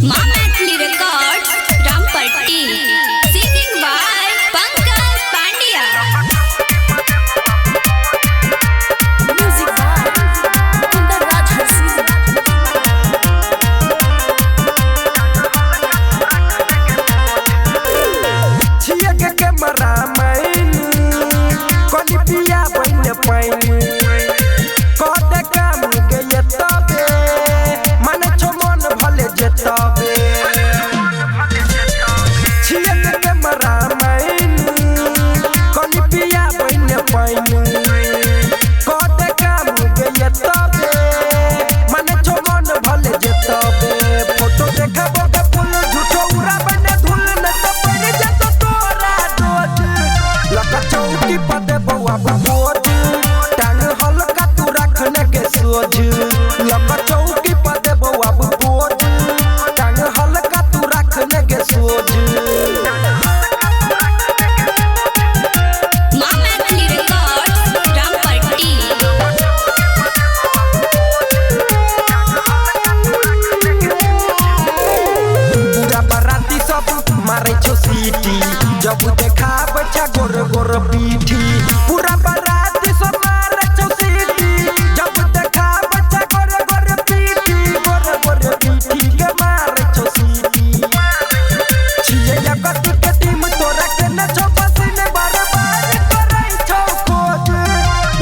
Mamatli Records, Rampatti. Singing by Pankaj Pandya. Music by Kundar Raj Harsi. छिया के camera man कोनी पिया बन पैन कोटे काम के ये तबे मन छो मन भले जतबे छिया के कैमरा मैन कोनी पिया बन पैन कोटे काम के ये तबे मन छो मन भले जतबे फोटो देखबो के फूल झूठो उड़ा बने धुल न तो पड़ जतो तोरा दोज लका चौकी पदे बउआ बोझ टांग हल्का तू रखने के सोझ लका चौकी पदे बउआ बोझ टांग हल्का तू रखने के सोझ Mamatli Records, Rampatti. पूरा बराती सब मारे छो सीटी जब देखा बच्चा गोर गोर पीठी पूरा बराती सब मारे छो सीटी जब देखा बच्चा गोर गोर पीठी के मारे छो सीटी छिए जगत के टीम तोरा के न छो पसीने बार बार करे छो खोज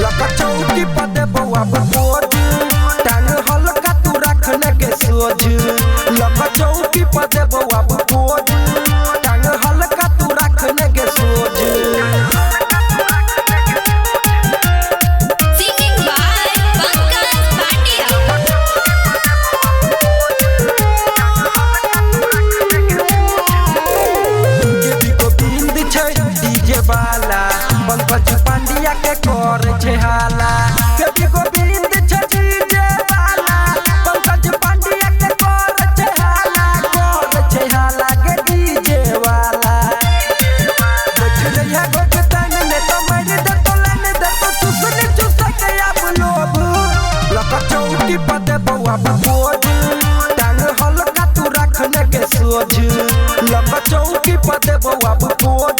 लका चौकी पदे बउआ बोझ टांग हल्का तू रखने के सोझ लका चौकी पदे बउआ बोझ टांग हल्का तू रखने के सोझ Singing by Pankaj Pandya. देवी गोविंद छै डीजे वाला पंकज पांड्या के कर छै हाला देवी गोविंद छै डीजे वाला पंकज पांड्या के कर छै हाला के डीजे वाला बैठ रहिया गोगतन ने तो मर दे तो लन दे तो चुसन चुस के अब लोभ लका चौकी पदे बउआ बोझ टांग हल्का तू रखने के सोझ लका चौकी पदे बउआ बोझ